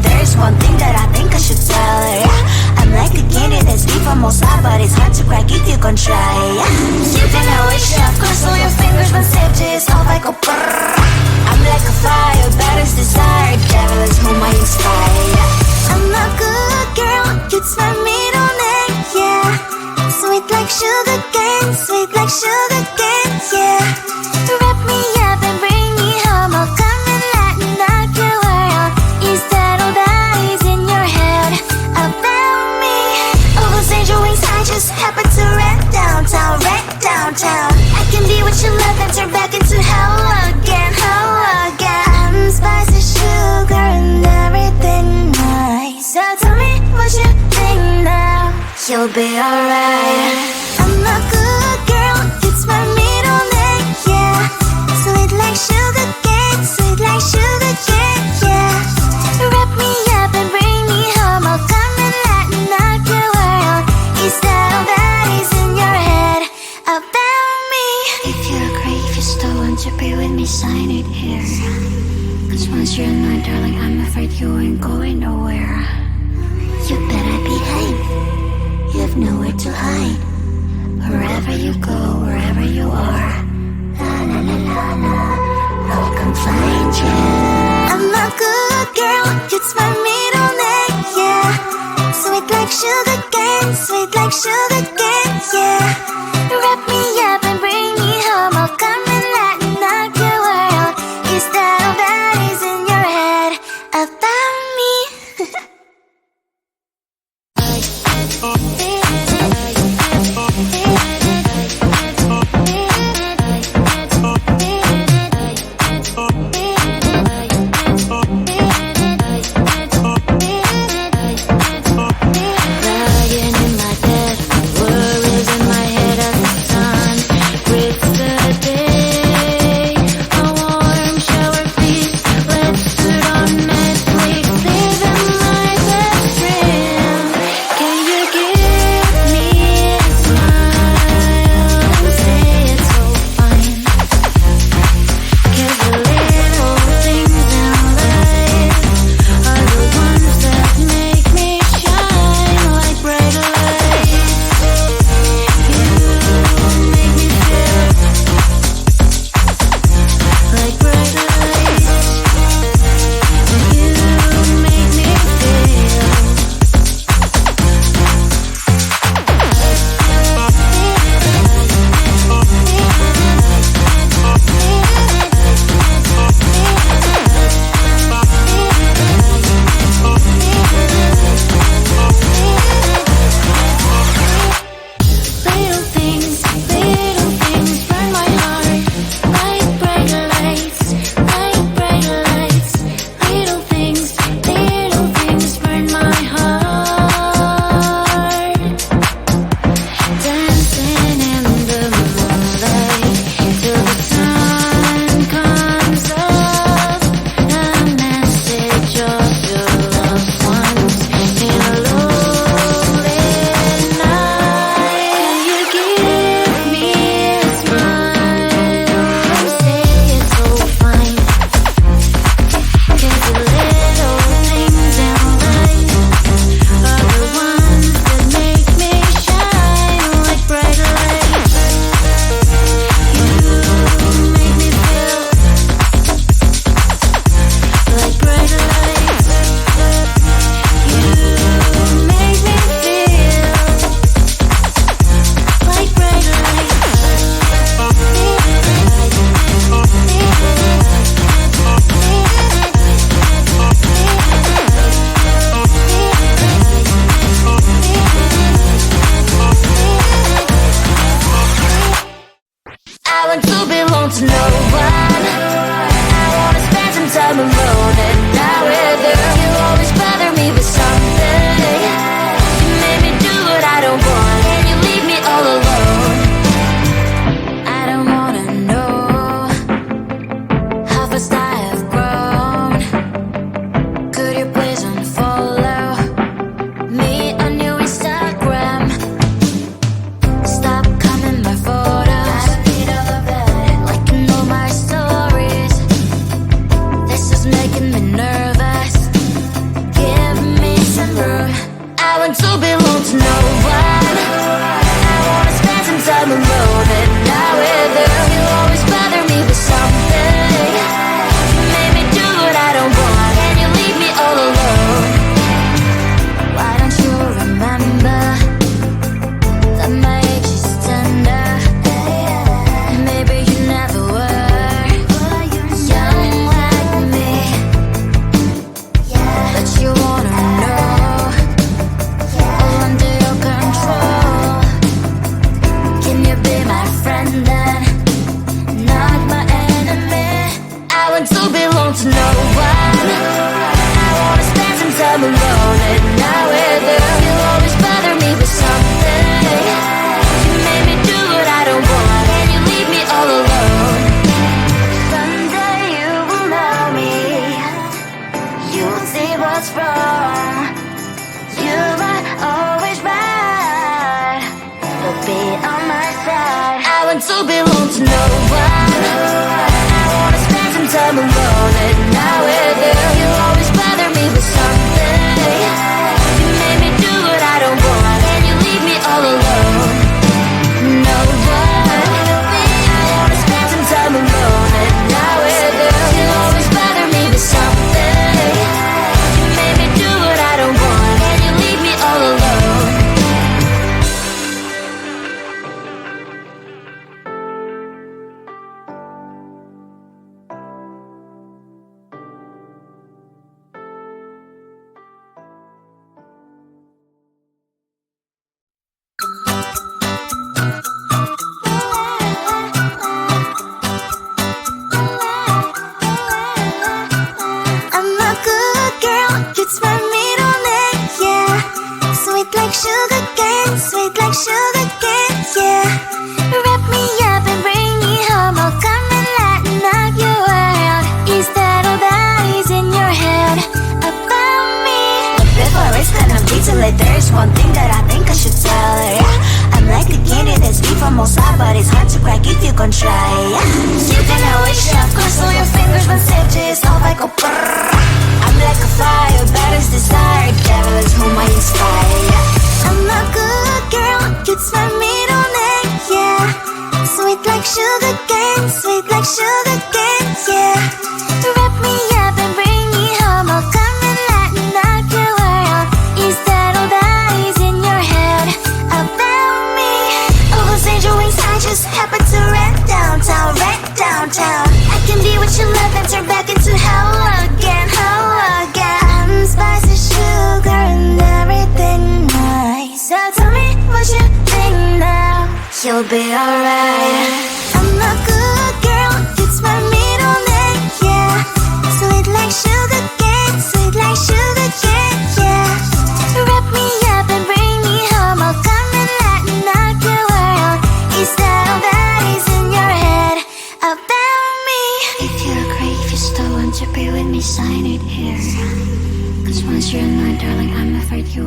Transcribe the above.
there's one thing that I think I should tell her. I'm like a candy that's deep from outside, but it's hard to crack if you can try. You think I wish you cross all your fingers, but safety is off like a brrr. I'm like a fire, baddest desire, devil is whom I inspire. I'm a good girl, it's my middle name, yeah. Sweet like sugar cane, sweet like sugar cane, yeah. Wrap me up and bring me home, I'll come and lighten up your world. Is that all that is in your head about me? All those angel wings I just happen to wreck downtown, I can be what you love and turn back into hell again, I'm spice and sugar and everything nice. So tell me what you think now, you'll be alright. I'm a good girl, it's my middle name, yeah. Sweet like sugar cane, sweet like sugar cane, yeah. Wrap me up and bring me home, I'll come and lighten up your world. Is that all that is in your head about me? If you agree, if you still want to be with me, sign it here. Cause once you're mine, darling, I'm afraid you ain't going nowhere. You better behave, you have nowhere to hide. Wherever you go, wherever you are, la la la la la, I'll come find you. I'm a good girl, it's my middle name, yeah. Sweet like sugar cane, sweet like sugar cane, yeah. Wrap me up and bring me home, I'll come and lighten up your world. Is that all that is in your head about me? Lying in my bed, you belong to no one. I wanna spend some time alone and not with you. You always bother me with something. You made me do what I don't want, and you leave me all alone. No one. I wanna spend some time alone and not with you. You always bother me with something. You made me do what I don't want, and you leave me all alone. I'm a good girl, it's my middle name, yeah. Sweet like sugar cane, sweet like sugar cane, yeah. Wrap me up and bring me home, I'll come and lighten up your world. Is that all that is in your head about me? But before it's gonna be too late, there's one thing that I think I should tell her, yeah. I'm like a candy that's deep from outside, but it's hard to crack if you can try, yeah. You can always shove, cross all your fingers, but safe just off I go brrrr. I'm like a fire, bad as desire, devil is whom I inspire, yeah. I'm a good girl, it's my middle name, yeah. Sweet like sugar cane, sweet like sugar cane, yeah. Wrap me up and bring me home, I'll come and lighten up your world. Is that all that is in your head about me? Overstage your wings, I just happen to rent downtown, rent downtown. I can be what you love and turn back into hell again, hell again. I'm spicy sugar and everything nice. So tell me what you think now, you'll be alright. I'm a good girl, it's my middle name, yeah. Sweet like sugar cane, sweet like sugar cane, yeah. Wrap me up and bring me home, I'll come and lighten up your world. Is that all that is in your head about me? If you're great, if you still want to be with me, sign it here. Cause once you're mine, darling, I'm afraid you